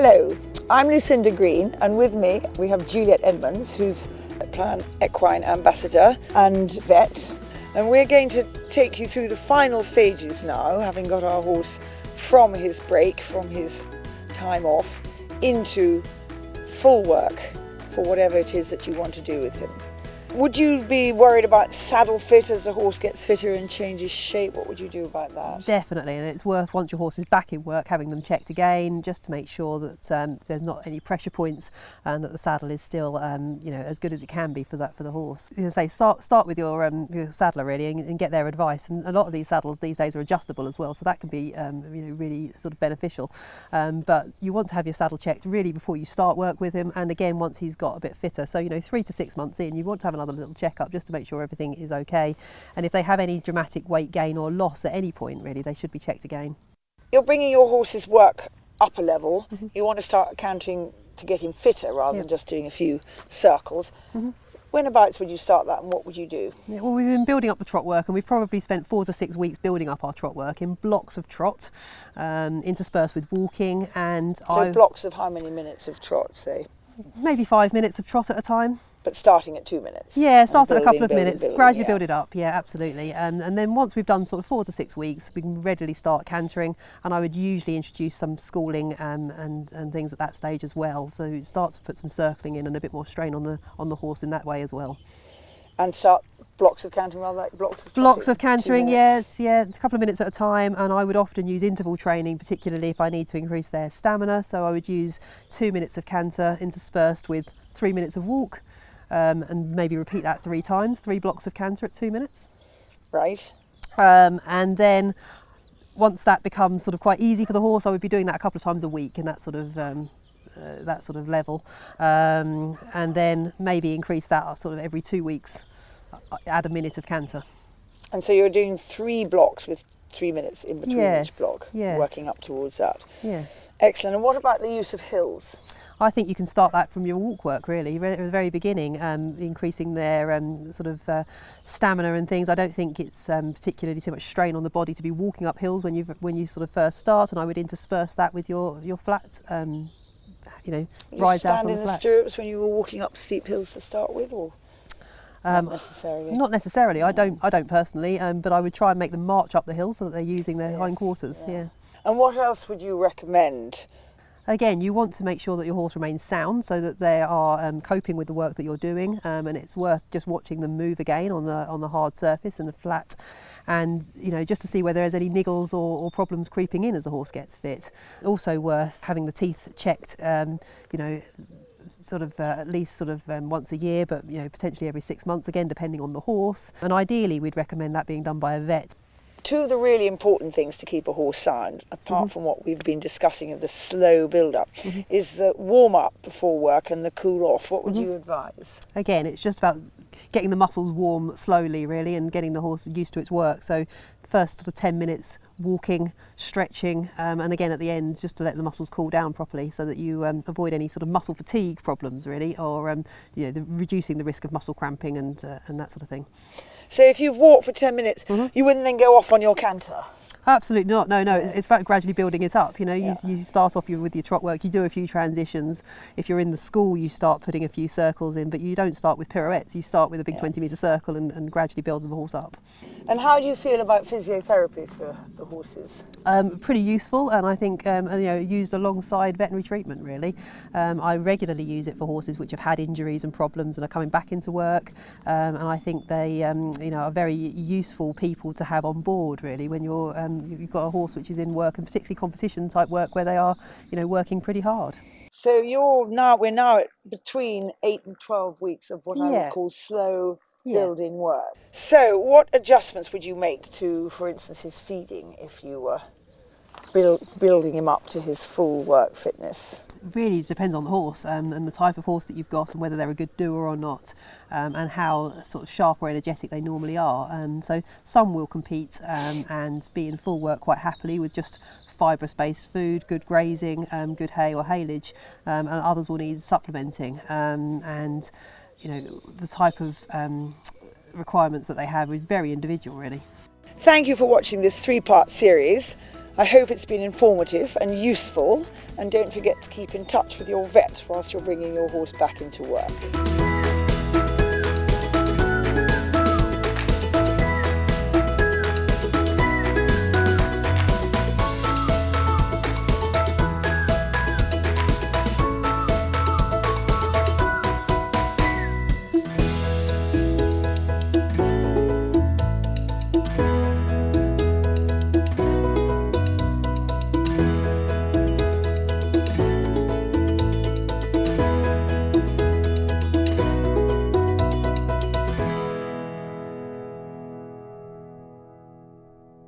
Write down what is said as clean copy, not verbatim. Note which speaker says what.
Speaker 1: Hello, I'm Lucinda Green, and with me we have Juliette Edmonds, who's Petplan Equine Ambassador and vet. And we're going to take you through the final stages now, having got our horse from his break, from his time off, into full work for whatever it is that you want to do with him. Would you be worried about saddle fit as the horse gets fitter and changes shape? What would you do about that?
Speaker 2: Definitely, and it's worth, once your horse is back in work, having them checked again, just to make sure that there's not any pressure points and that the saddle is still as good as it can be for the horse. As I say, start with your saddler really and get their advice. And a lot of these saddles these days are adjustable as well, so that can be really sort of beneficial. But you want to have your saddle checked really before you start work with him, and again once he's got a bit fitter. So 3 to 6 months in, you want to have another little check-up just to make sure everything is okay, and if they have any dramatic weight gain or loss at any point really, they should be checked again.
Speaker 1: You're bringing your horse's work up a level. You want to start cantering to get him fitter rather than just doing a few circles. Whenabouts would you start that, and what would you do?
Speaker 2: Yeah, well, we've been building up the trot work, and we've probably spent 4 to 6 weeks building up our trot work in blocks of trot, interspersed with walking. And
Speaker 1: so blocks of how many minutes of trot, say?
Speaker 2: Maybe 5 minutes of trot at a time.
Speaker 1: But starting at 2 minutes?
Speaker 2: Yeah, start at a couple of minutes, gradually
Speaker 1: yeah.
Speaker 2: build it up, yeah, absolutely. And then once we've done sort of 4 to 6 weeks, we can readily start cantering, and I would usually introduce some schooling and things at that stage as well. So it starts to put some circling in and a bit more strain on the horse in that way as well.
Speaker 1: And start blocks of cantering, rather like blocks of
Speaker 2: blocks of cantering, yes, yeah, a couple of minutes at a time. And I would often use interval training, particularly if I need to increase their stamina. So I would use 2 minutes of canter interspersed with 3 minutes of walk. And maybe repeat that 3 times, 3 blocks of canter at 2 minutes.
Speaker 1: Right.
Speaker 2: And then once that becomes sort of quite easy for the horse, I would be doing that a couple of times a week in that sort of level. And then maybe increase that sort of every 2 weeks, add a minute of canter. And
Speaker 1: so you're doing 3 blocks with 3 minutes in between each block, working up towards that.
Speaker 2: Yes.
Speaker 1: Excellent. And what about the use of hills?
Speaker 2: I think you can start that from your walk work really, at the very beginning, increasing their stamina and things. I don't think it's particularly too much strain on the body to be walking up hills when you sort of first start, and I would intersperse that with your flat, rides out on the flat.
Speaker 1: You stand in the stirrups when you were walking up steep hills to start with, or not necessarily?
Speaker 2: Not necessarily. I don't personally, but I would try and make them march up the hill so that they're using their hindquarters. Yeah.
Speaker 1: And what else would you recommend?
Speaker 2: Again, you want to make sure that your horse remains sound so that they are coping with the work that you're doing, and it's worth just watching them move again on the hard surface and the flat, and just to see whether there's any niggles or problems creeping in as the horse gets fit. Also worth having the teeth checked, at least once a year, but potentially every 6 months again, depending on the horse. And ideally, we'd recommend that being done by a vet.
Speaker 1: 2 of the really important things to keep a horse sound, apart from what we've been discussing of the slow build-up, is the warm-up before work and the cool-off. What would you advise? Again,
Speaker 2: it's just about getting the muscles warm slowly, really, and getting the horse used to its work. So first sort of 10 minutes walking, stretching, and again at the end just to let the muscles cool down properly so that you avoid any sort of muscle fatigue problems, really, or reducing the risk of muscle cramping and that sort of thing.
Speaker 1: So if you've walked for 10 minutes, you wouldn't then go off on your canter?
Speaker 2: Absolutely not. No. It's about gradually building it up. You start off with your trot work. You do a few transitions. If you're in the school, you start putting a few circles in, but you don't start with pirouettes. You start with a big 20-metre circle and gradually build the horse up. And
Speaker 1: how do you feel about physiotherapy for the horses?
Speaker 2: Pretty useful, and I think used alongside veterinary treatment. Really, I regularly use it for horses which have had injuries and problems and are coming back into work. And I think they are very useful people to have on board. Really, when you've got a horse which is in work, and particularly competition type work where they are working pretty hard.
Speaker 1: So we're now at between 8 and 12 weeks of what I would call slow building work. So what adjustments would you make to, for instance, his feeding if you were building him up to his full work fitness?
Speaker 2: Really depends on the horse and the type of horse that you've got, and whether they're a good doer or not, and how sort of sharp or energetic they normally are. So some will compete and be in full work quite happily with just fibrous-based food, good grazing, good hay or haylage, and others will need supplementing. And the type of requirements that they have is very individual, really.
Speaker 1: Thank you for watching this 3-part series. I hope it's been informative and useful, and don't forget to keep in touch with your vet whilst you're bringing your horse back into work.